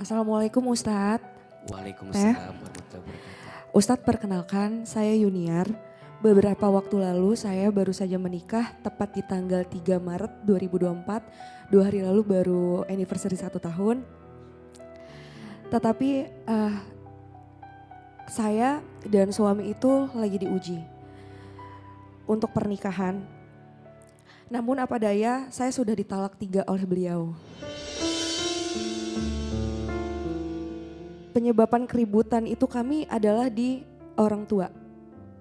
Assalamualaikum Ustadz. Teh, Waalaikumsalam warahmatullahi wabarakatuh. Ustadz perkenalkan saya Yuniar. Beberapa waktu lalu saya baru saja menikah tepat di tanggal 3 Maret 2024. 2 hari lalu baru anniversary 1 tahun. Tetapi saya dan suami itu lagi diuji untuk pernikahan. Namun apa daya saya sudah ditalak 3 oleh beliau. Penyebaban keributan itu kami adalah di orang tua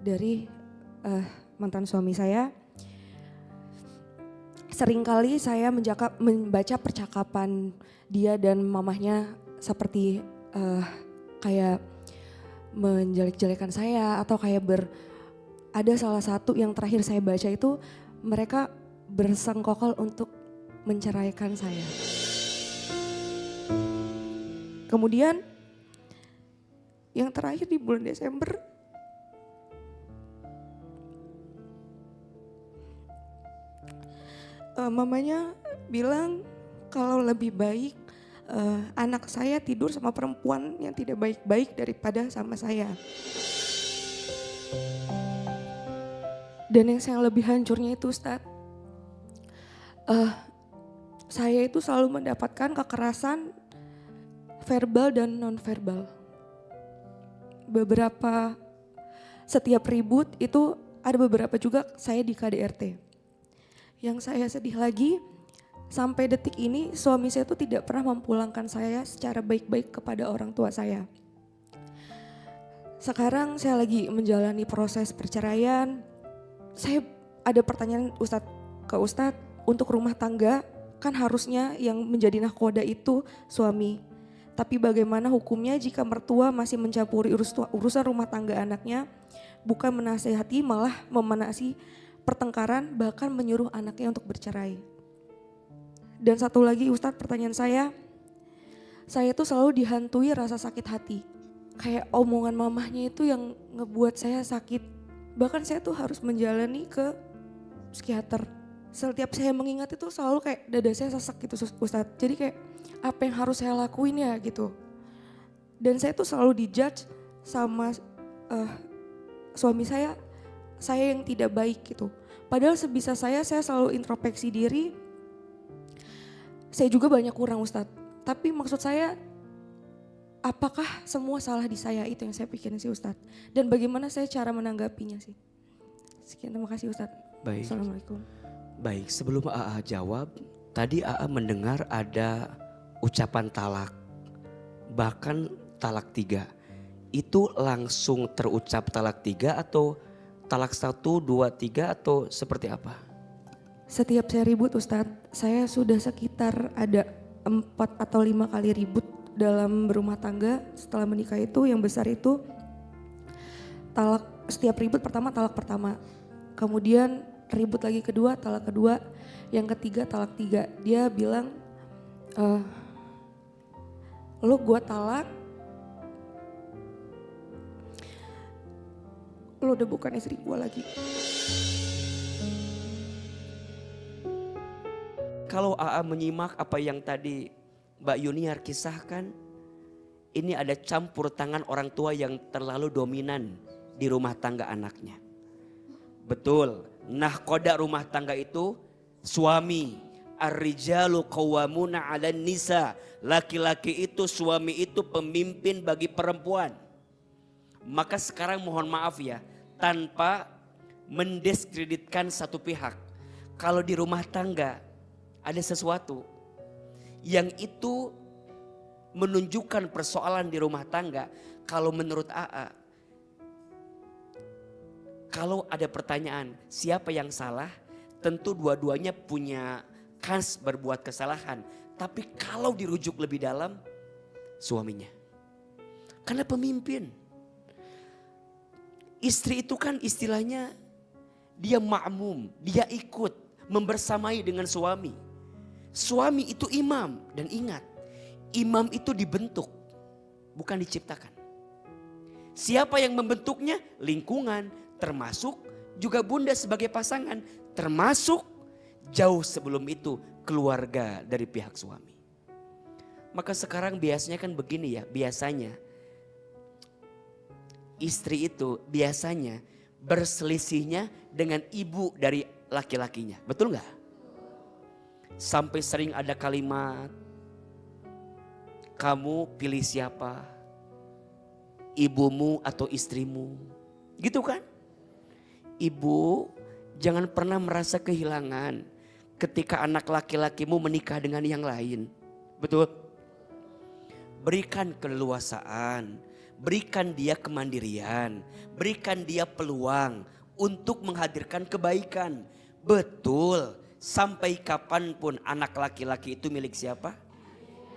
dari mantan suami saya. Seringkali saya membaca percakapan dia dan mamahnya seperti kayak menjelek-jelekan saya atau kayak ada salah satu yang terakhir saya baca itu mereka bersengkokol untuk menceraikan saya. Kemudian yang terakhir di bulan Desember, mamanya bilang kalau lebih baik anak saya tidur sama perempuan yang tidak baik-baik daripada sama saya. Dan yang saya lebih hancurnya itu Ustadz, saya itu selalu mendapatkan kekerasan verbal dan non-verbal. Setiap ribut itu ada beberapa juga saya di KDRT. Yang saya sedih lagi, sampai detik ini suami saya itu tidak pernah memulangkan saya secara baik-baik kepada orang tua saya. Sekarang saya lagi menjalani proses perceraian. Saya ada pertanyaan ke Ustadz, untuk rumah tangga kan harusnya yang menjadi nahkoda itu suami. Tapi bagaimana hukumnya jika mertua masih mencampuri urusan rumah tangga anaknya, bukan menasehati malah memanasi pertengkaran bahkan menyuruh anaknya untuk bercerai. Dan satu lagi Ustadz, pertanyaan saya tuh selalu dihantui rasa sakit hati. Kayak omongan mamahnya itu yang ngebuat saya sakit. Bahkan saya tuh harus menjalani ke psikiater. Setiap saya mengingat itu selalu kayak dada saya sesak gitu Ustadz. Jadi kayak apa yang harus saya lakuin ya gitu. Dan saya tuh selalu dijudge sama suami saya yang tidak baik gitu. Padahal sebisa saya selalu introspeksi diri. Saya juga banyak kurang Ustadz. Tapi maksud saya apakah semua salah di saya, itu yang saya pikirin sih Ustadz. Dan bagaimana saya cara menanggapinya sih. Sekian, terima kasih Ustadz. Baik. Assalamualaikum. Baik, sebelum AA jawab, tadi AA mendengar ada ucapan talak, bahkan talak 3. Itu langsung terucap talak 3 atau talak 1, 2, 3 atau seperti apa? Setiap saya ribut Ustadz, saya sudah sekitar ada 4 atau 5 kali ribut dalam berumah tangga setelah menikah itu. Yang besar itu setiap ribut pertama talak pertama, kemudian ribut lagi kedua, talak kedua, yang ketiga talak 3. Dia bilang, lo gue talak, lo udah bukan istri gue lagi. Kalau AA menyimak apa yang tadi Mbak Yuniar kisahkan, ini ada campur tangan orang tua yang terlalu dominan di rumah tangga anaknya. Betul, nahkoda rumah tangga itu suami. Ar-rijalu qawwamuna 'alan nisa. Laki-laki itu, suami itu pemimpin bagi perempuan. Maka sekarang mohon maaf ya, tanpa mendiskreditkan satu pihak. Kalau di rumah tangga ada sesuatu yang itu menunjukkan persoalan di rumah tangga, kalau menurut AA, kalau ada pertanyaan siapa yang salah, tentu dua-duanya punya kans berbuat kesalahan. Tapi kalau dirujuk lebih dalam, suaminya. Karena pemimpin. Istri itu kan istilahnya dia ma'mum, dia ikut membersamai dengan suami. Suami itu imam, dan ingat, imam itu dibentuk, bukan diciptakan. Siapa yang membentuknya? Lingkungan, termasuk juga bunda sebagai pasangan, termasuk jauh sebelum itu keluarga dari pihak suami. Maka sekarang biasanya kan begini ya, biasanya istri itu biasanya berselisihnya dengan ibu dari laki-lakinya. Betul nggak? Sampai sering ada kalimat, kamu pilih siapa? Ibumu atau istrimu? Gitu kan? Ibu jangan pernah merasa kehilangan ketika anak laki-lakimu menikah dengan yang lain. Betul? Berikan keleluasaan, berikan dia kemandirian, berikan dia peluang untuk menghadirkan kebaikan. Betul, sampai kapanpun anak laki-laki itu milik siapa?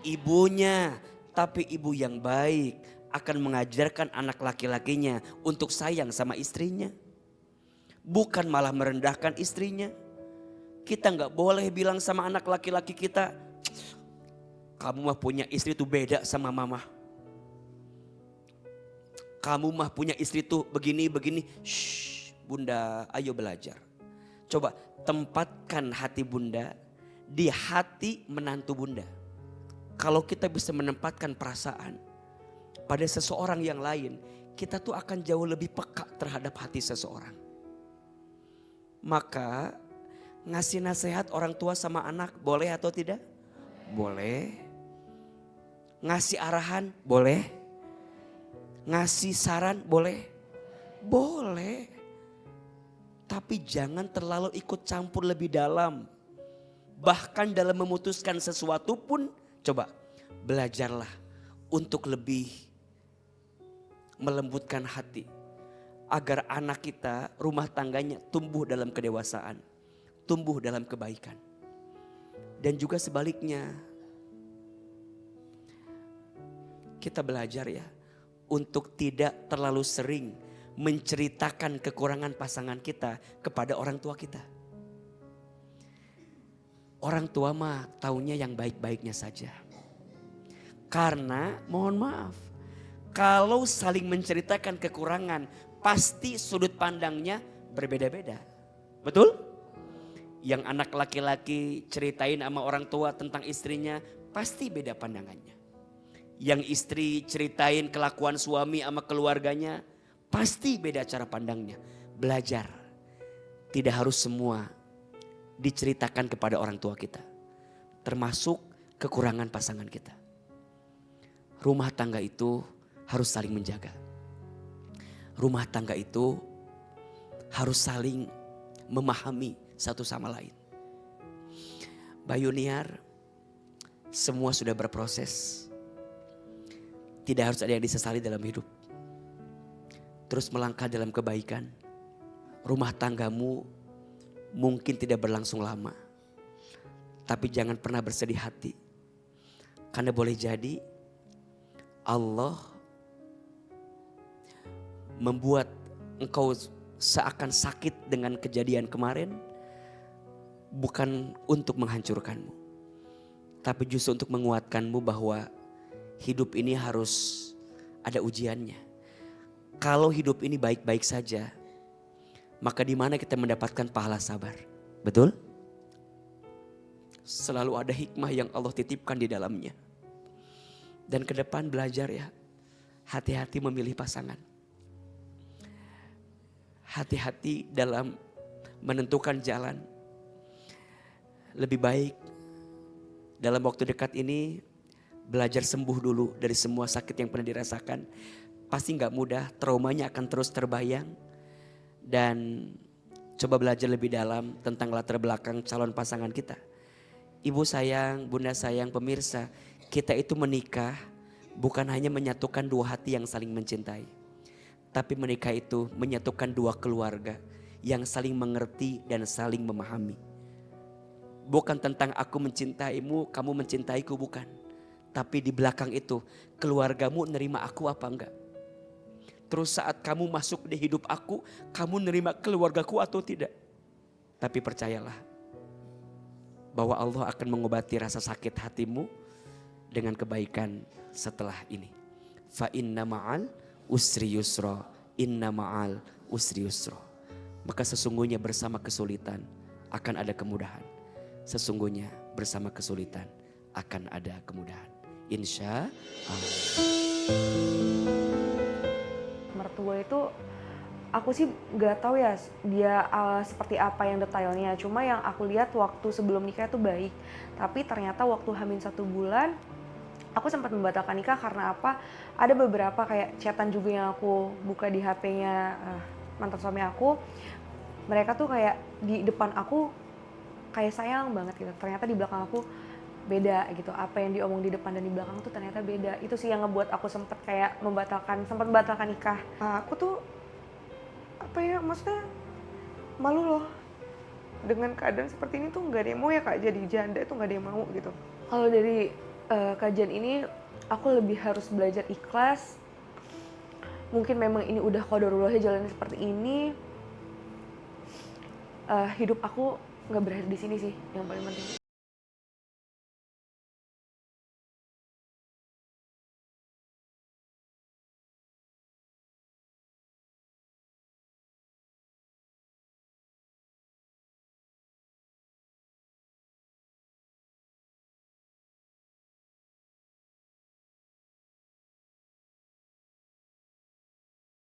Ibunya. Tapi ibu yang baik akan mengajarkan anak laki-lakinya untuk sayang sama istrinya. Bukan malah merendahkan istrinya. Kita nggak boleh bilang sama anak laki-laki kita, kamu mah punya istri tuh beda sama mama. Kamu mah punya istri tuh begini-begini. Shh, bunda ayo belajar. Coba tempatkan hati bunda di hati menantu bunda. Kalau kita bisa menempatkan perasaan pada seseorang yang lain, kita tuh akan jauh lebih peka terhadap hati seseorang. Maka ngasih nasihat orang tua sama anak boleh atau tidak? Boleh. Ngasih arahan boleh. Ngasih saran boleh. Boleh. Tapi jangan terlalu ikut campur lebih dalam. Bahkan dalam memutuskan sesuatu pun coba belajarlah untuk lebih melembutkan hati. Agar anak kita, rumah tangganya tumbuh dalam kedewasaan. Tumbuh dalam kebaikan. Dan juga sebaliknya. Kita belajar ya. Untuk tidak terlalu sering menceritakan kekurangan pasangan kita kepada orang tua kita. Orang tua mah taunya yang baik-baiknya saja. Karena mohon maaf. Kalau saling menceritakan kekurangan, pasti sudut pandangnya berbeda-beda. Betul? Yang anak laki-laki ceritain sama orang tua tentang istrinya, pasti beda pandangannya. Yang istri ceritain kelakuan suami sama keluarganya, pasti beda cara pandangnya. Belajar. Tidak harus semua diceritakan kepada orang tua kita. Termasuk kekurangan pasangan kita. Rumah tangga itu harus saling menjaga. Rumah tangga itu harus saling memahami satu sama lain. Mbak Yuniar, semua sudah berproses. Tidak harus ada yang disesali dalam hidup. Terus melangkah dalam kebaikan. Rumah tanggamu mungkin tidak berlangsung lama. Tapi jangan pernah bersedih hati. Karena boleh jadi Allah membuat engkau seakan sakit dengan kejadian kemarin. Bukan untuk menghancurkanmu. Tapi justru untuk menguatkanmu bahwa hidup ini harus ada ujiannya. Kalau hidup ini baik-baik saja, maka di mana kita mendapatkan pahala sabar? Betul? Selalu ada hikmah yang Allah titipkan di dalamnya. Dan ke depan belajar ya, hati-hati memilih pasangan. Hati-hati dalam menentukan jalan. Lebih baik dalam waktu dekat ini belajar sembuh dulu dari semua sakit yang pernah dirasakan. Pasti gak mudah, traumanya akan terus terbayang. Dan coba belajar lebih dalam tentang latar belakang calon pasangan kita. Ibu sayang, bunda sayang, pemirsa, kita itu menikah bukan hanya menyatukan dua hati yang saling mencintai. Tapi menikah itu menyatukan dua keluarga yang saling mengerti dan saling memahami. Bukan tentang aku mencintaimu, kamu mencintaiku, bukan. Tapi di belakang itu keluargamu nerima aku apa enggak. Terus saat kamu masuk di hidup aku, kamu nerima keluargaku atau tidak. Tapi percayalah bahwa Allah akan mengobati rasa sakit hatimu dengan kebaikan setelah ini. Fa inna ma'al usri yusra, inna ma'al usri yusra. Maka sesungguhnya bersama kesulitan akan ada kemudahan. Sesungguhnya bersama kesulitan akan ada kemudahan. Insya Allah. Mertua itu aku sih nggak tahu ya dia seperti apa yang detailnya. Cuma yang aku lihat waktu sebelum nikah itu baik. Tapi ternyata waktu hamil 1 bulan aku sempat membatalkan nikah karena apa? Ada beberapa kayak chatan juga yang aku buka di HP-nya mantan suami aku. Mereka tuh kayak di depan aku kayak sayang banget gitu. Ternyata di belakang aku beda gitu. Apa yang diomong di depan dan di belakang tuh ternyata beda. Itu sih yang ngebuat aku sempat membatalkan nikah. Aku tuh apa ya, maksudnya malu loh dengan keadaan seperti ini tuh nggak ada yang mau ya Kak, jadi janda itu nggak ada yang mau gitu. Kalau dari kajian ini aku lebih harus belajar ikhlas. Mungkin memang ini udah qadarullah jalannya seperti ini. Hidup aku nggak berakhir di sini sih yang paling penting.